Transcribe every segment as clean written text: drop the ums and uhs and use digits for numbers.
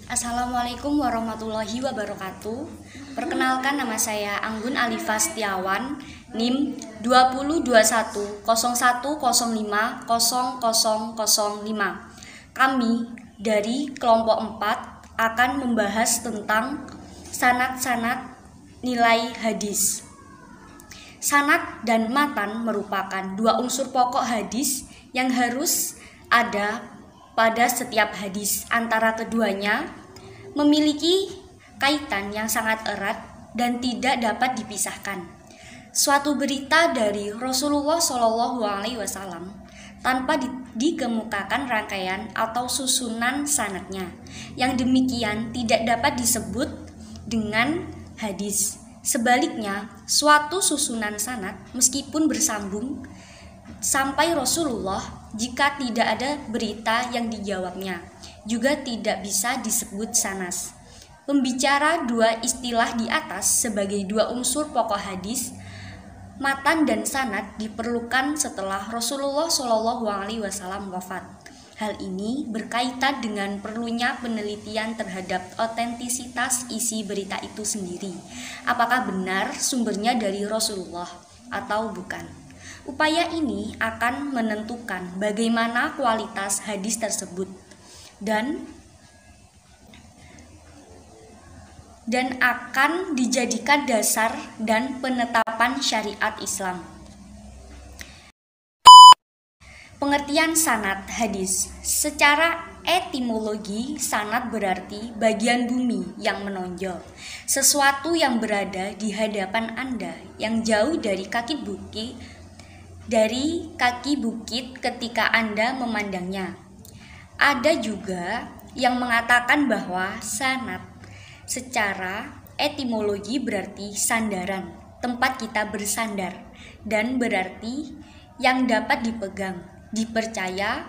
Assalamualaikum warahmatullahi wabarakatuh. Perkenalkan, nama saya Anggun Alifa Setiawan, NIM 202101050005. Kami dari kelompok 4 akan membahas tentang sanad-sanad nilai hadis. Sanad dan matan merupakan dua unsur pokok hadis yang harus ada pada setiap hadis. Antara keduanya memiliki kaitan yang sangat erat dan tidak dapat dipisahkan. Suatu berita dari Rasulullah SAW tanpa dikemukakan rangkaian atau susunan sanadnya, yang demikian tidak dapat disebut dengan hadis. Sebaliknya, suatu susunan sanad meskipun bersambung sampai Rasulullah, jika tidak ada berita yang dijawabnya, juga tidak bisa disebut sanas. Pembicara dua istilah di atas sebagai dua unsur pokok hadis, matan dan sanad, diperlukan setelah Rasulullah SAW wafat. Hal ini berkaitan dengan perlunya penelitian terhadap otentisitas isi berita itu sendiri. Apakah benar sumbernya dari Rasulullah atau bukan? Upaya ini akan menentukan bagaimana kualitas hadis tersebut dan akan dijadikan dasar dan penetapan syariat Islam. Pengertian sanad hadis. Secara etimologi, sanad berarti bagian bumi yang menonjol, sesuatu yang berada di hadapan Anda, yang jauh dari kaki bukit ketika Anda memandangnya. Ada juga yang mengatakan bahwa sanad secara etimologi berarti sandaran, tempat kita bersandar, dan berarti yang dapat dipegang, dipercaya.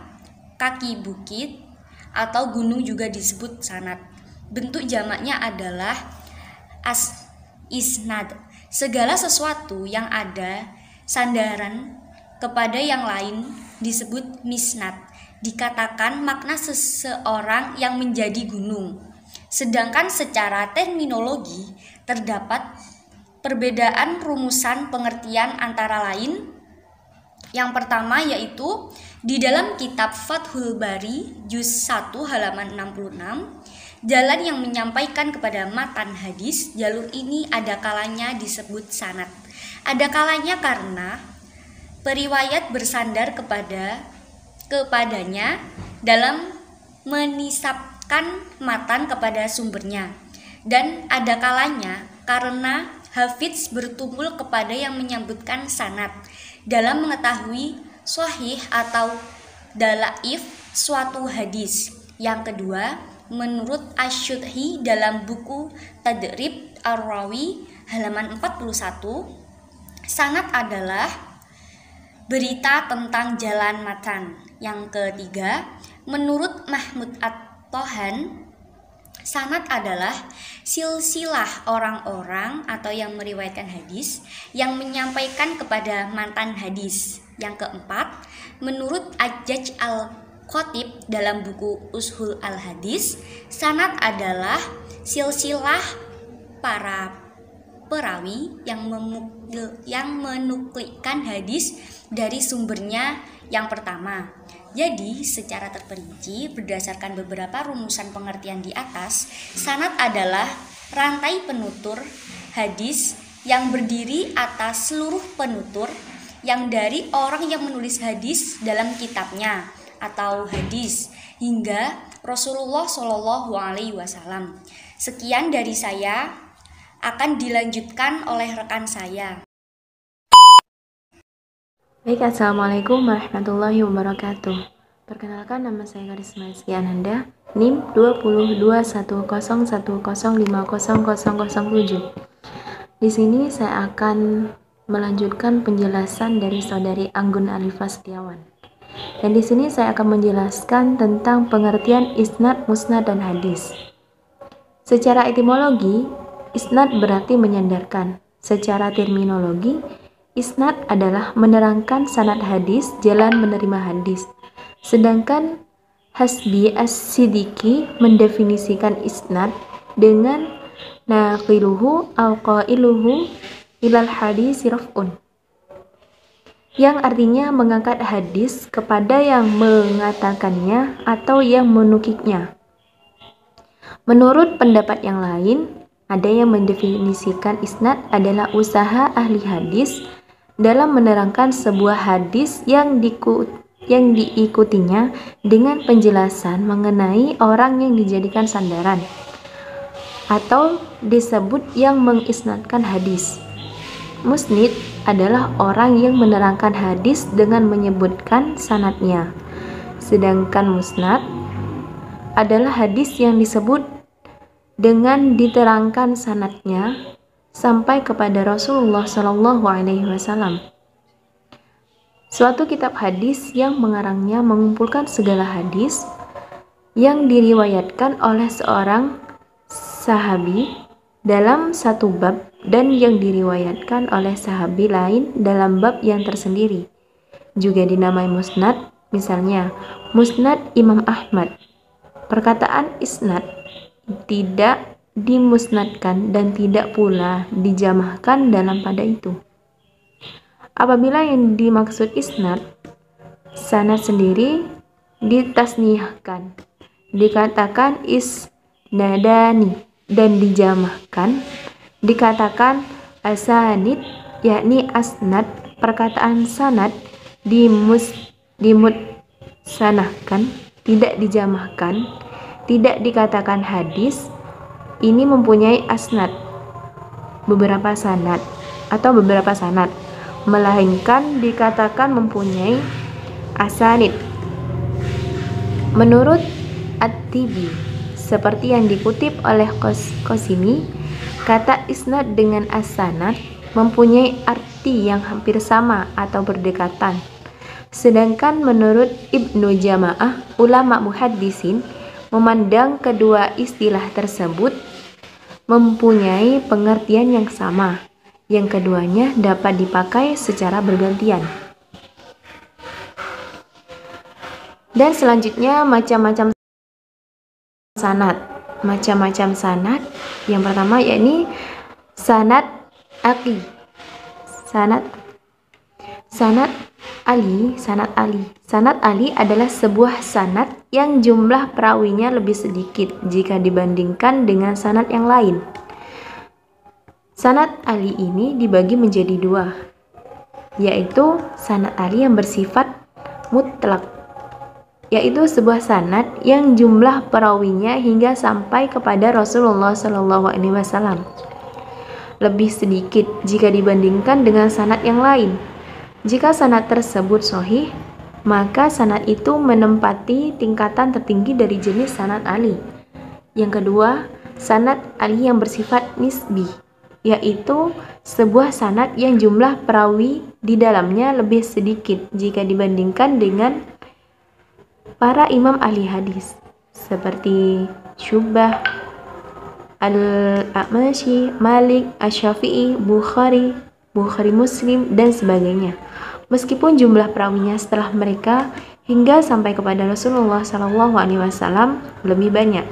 Kaki bukit atau gunung juga disebut sanad. Bentuk jamaknya adalah isnad. Segala sesuatu yang ada sandaran kepada yang lain disebut misnad. Dikatakan makna seseorang yang menjadi gunung. Sedangkan secara terminologi terdapat perbedaan rumusan pengertian, antara lain yang pertama yaitu di dalam kitab Fathul Bari juz 1 halaman 66, jalan yang menyampaikan kepada matan hadis. Jalur ini ada kalanya disebut sanad. Ada kalanya karena periwayat bersandar kepadanya dalam menisabkan matan kepada sumbernya, dan ada kalanya karena hafidz bertumpul kepada yang menyebutkan sanad dalam mengetahui sahih atau dalaif suatu hadis. Yang kedua, menurut Asy-Syudhi dalam buku Tadrib Ar-Rawi halaman 41, sanad adalah berita tentang jalan matan. Yang ketiga, menurut Mahmud At-Tohan, sanad adalah silsilah orang-orang atau yang meriwayatkan hadis yang menyampaikan kepada matan hadis. Yang keempat, menurut Ajaj Al-Khatib dalam buku Ushul Al-Hadis, sanad adalah silsilah para perawi yang menukilkan hadis dari sumbernya yang pertama. Jadi, secara terperinci berdasarkan beberapa rumusan pengertian di atas, sanad adalah rantai penutur hadis yang berdiri atas seluruh penutur yang dari orang yang menulis hadis dalam kitabnya atau hadis hingga Rasulullah SAW. Sekian dari saya, akan dilanjutkan oleh rekan saya. Baik, Assalamualaikum warahmatullahi wabarakatuh. Perkenalkan, nama saya Karisma Rizky Ananda, NIM 202101050007. Di sini saya akan melanjutkan penjelasan dari saudari Anggun Alifa Setiawan. Dan di sini saya akan menjelaskan tentang pengertian isnad, musnad, dan hadis. Secara etimologi, isnad berarti menyandarkan. Secara terminologi, isnad adalah menerangkan sanad hadis, jalan menerima hadis. Sedangkan Hasbi As-Siddiqi mendefinisikan isnad dengan naqiluhu al-qailuhu ilal hadis raf'un, yang artinya mengangkat hadis kepada yang mengatakannya atau yang menukiknya. Menurut pendapat yang lain, ada yang mendefinisikan isnad adalah usaha ahli hadis dalam menerangkan sebuah hadis yang diikutinya dengan penjelasan mengenai orang yang dijadikan sandaran, atau disebut yang mengisnadkan hadis. Musnid adalah orang yang menerangkan hadis dengan menyebutkan sanadnya. Sedangkan musnad adalah hadis yang disebut dengan diterangkan sanadnya sampai kepada Rasulullah Shallallahu Alaihi Wasallam. Suatu kitab hadis yang mengarangnya mengumpulkan segala hadis yang diriwayatkan oleh seorang sahabi dalam satu bab dan yang diriwayatkan oleh sahabi lain dalam bab yang tersendiri. Juga dinamai musnad, misalnya Musnad Imam Ahmad. Perkataan isnad tidak dimusnadkan dan tidak pula dijamahkan dalam pada itu. Apabila yang dimaksud isnad, sanad sendiri ditasnihkan, dikatakan isnadani, dan dijamahkan dikatakan asanid, yakni asnad. Perkataan sanad dimutsanahkan, tidak dijamahkan, tidak dikatakan hadis. Ini mempunyai asnad, beberapa sanad atau beberapa sanad, melainkan dikatakan mempunyai asanid. Menurut At-Tibi, seperti yang dikutip oleh Qasimi, kata isnad dengan as-sanad mempunyai arti yang hampir sama atau berdekatan. Sedangkan menurut Ibnu Jamaah, ulama muhaddisin memandang kedua istilah tersebut mempunyai pengertian yang sama, yang keduanya dapat dipakai secara bergantian. Dan selanjutnya macam-macam sanad. Macam-macam sanad. Yang pertama yakni sanad aqi. Sanad Ali. Sanad Ali adalah sebuah sanad yang jumlah perawinya lebih sedikit jika dibandingkan dengan sanad yang lain. Sanad Ali ini dibagi menjadi dua, yaitu sanad Ali yang bersifat mutlak, yaitu sebuah sanad yang jumlah perawinya hingga sampai kepada Rasulullah SAW lebih sedikit jika dibandingkan dengan sanad yang lain. Jika sanad tersebut sahih, maka sanad itu menempati tingkatan tertinggi dari jenis sanad Ali. Yang kedua, sanad Ali yang bersifat nisbi, yaitu sebuah sanad yang jumlah perawi di dalamnya lebih sedikit jika dibandingkan dengan para imam ahli hadis seperti Syu'bah, Al-A'mashi, Malik, Asy-Syafi'i, Bukhari Muslim, dan sebagainya. Meskipun jumlah perawinya setelah mereka hingga sampai kepada Rasulullah SAW lebih banyak.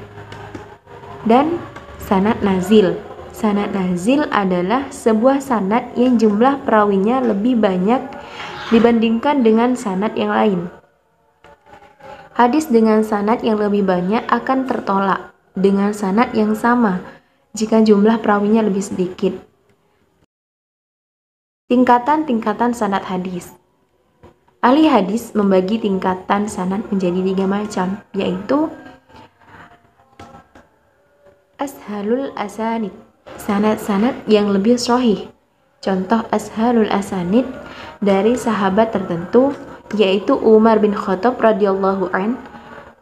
Dan sanad nazil. Sanad nazil adalah sebuah sanad yang jumlah perawinya lebih banyak dibandingkan dengan sanad yang lain. Hadis dengan sanad yang lebih banyak akan tertolak dengan sanad yang sama jika jumlah perawinya lebih sedikit. Tingkatan-tingkatan sanad hadis. Ahli hadis membagi tingkatan sanad menjadi 3 macam, yaitu ashalul asanid, sanad-sanad yang lebih sahih. Contoh ashalul asanid dari sahabat tertentu, yaitu Umar bin Khattab radhiyallahu an,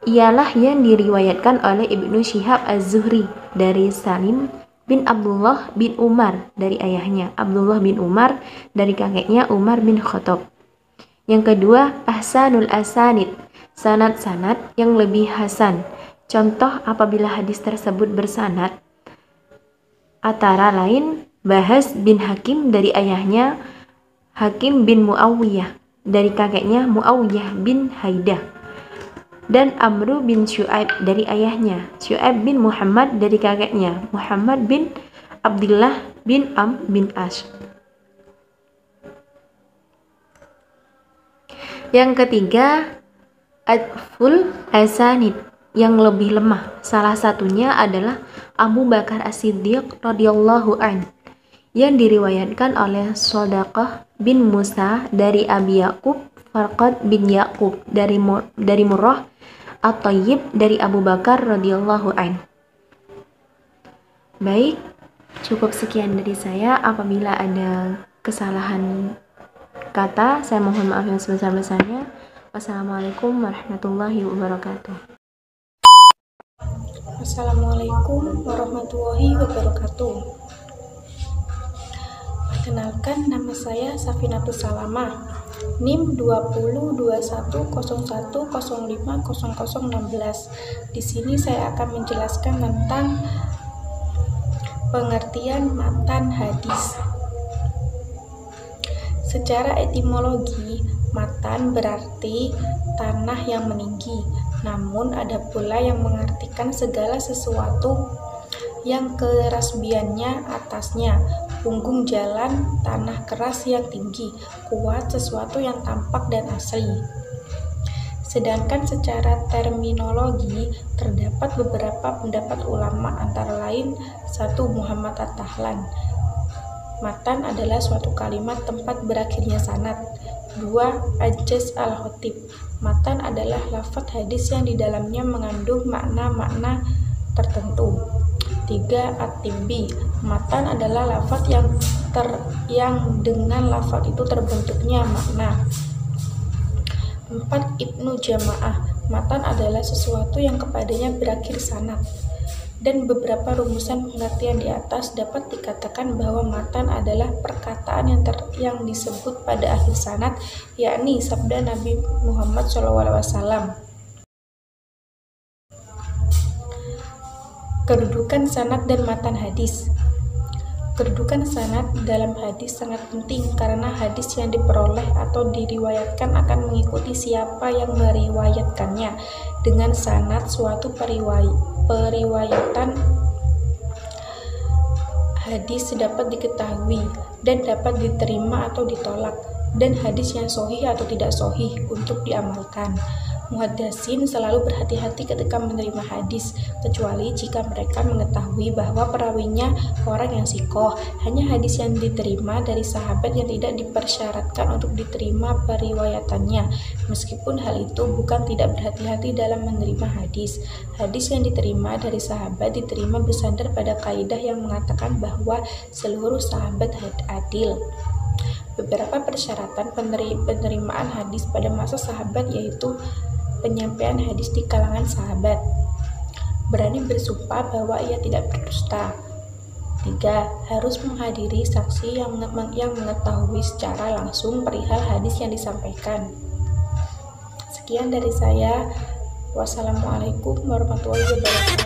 ialah yang diriwayatkan oleh Ibnu Syihab Az-Zuhri dari Salim bin Abdullah bin Umar dari ayahnya, Abdullah bin Umar dari kakeknya Umar bin Khattab. Yang kedua, ahsanul asanid, sanad-sanad yang lebih hasan. Contoh apabila hadis tersebut bersanad antara lain Bahas bin Hakim dari ayahnya Hakim bin Muawiyah, dari kakeknya Muawiyah bin Haidah. dan Amru bin Syu'aib dari ayahnya, Syu'aib bin Muhammad dari kakeknya, Muhammad bin Abdullah bin Am bin Ash. Yang ketiga, adful asanid, yang lebih lemah. Salah satunya adalah Abu Bakar As-Siddiq radhiyallahu an, yang diriwayatkan oleh Shodaqah bin Musa dari Abi Yaqub, Farqad bin Yaqub dari Murrah, At-Tayyib dari Abu Bakar radhiyallahu an. Baik, cukup sekian dari saya. Apabila ada kesalahan kata, saya mohon maaf yang sebesar-besarnya. Wassalamualaikum warahmatullahi wabarakatuh. Assalamualaikum warahmatullahi wabarakatuh. Perkenalkan, nama saya Safinatus Salamah, NIM 202101050016. Di sini saya akan menjelaskan tentang pengertian matan hadis. Secara etimologi, matan berarti tanah yang meninggi. Namun ada pula yang mengartikan segala sesuatu yang kerasbiannya atasnya, punggung jalan, tanah keras yang tinggi, kuat, sesuatu yang tampak dan asli. Sedangkan secara terminologi, terdapat beberapa pendapat ulama, antara lain 1. Muhammad At-Tahlan, matan adalah suatu kalimat tempat berakhirnya sanad. 2. Ajaz Al-Khatib, matan adalah lafaz hadis yang di dalamnya mengandung makna-makna tertentu. 3. At-Tibbi, matan adalah lafaz yang dengan lafaz itu terbentuknya makna. 4. Ibnu Jamaah, matan adalah sesuatu yang kepadanya berakhir sanad. Dan beberapa rumusan pengertian di atas dapat dikatakan bahwa matan adalah perkataan yang disebut pada akhir sanad, yakni sabda Nabi Muhammad SAW. Kedudukan sanad dan matan hadis. Kedudukan sanad dalam hadis sangat penting karena hadis yang diperoleh atau diriwayatkan akan mengikuti siapa yang meriwayatkannya. Dengan sanad, suatu periwayatan hadis dapat diketahui dan dapat diterima atau ditolak, dan hadis yang sahih atau tidak sahih untuk diamalkan. Muhaddatsin selalu berhati-hati ketika menerima hadis, kecuali jika mereka mengetahui bahwa perawinya orang yang sikoh. Hanya hadis yang diterima dari sahabat yang tidak dipersyaratkan untuk diterima periwayatannya. Meskipun hal itu bukan tidak berhati-hati dalam menerima hadis. Hadis yang diterima dari sahabat diterima bersandar pada kaidah yang mengatakan bahwa seluruh sahabat adil. Beberapa persyaratan penerimaan hadis pada masa sahabat yaitu penyampaian hadis di kalangan sahabat, berani bersumpah bahwa ia tidak berdusta. 3. Harus menghadiri saksi yang mengetahui secara langsung perihal hadis yang disampaikan. Sekian dari saya. Wassalamualaikum warahmatullahi wabarakatuh.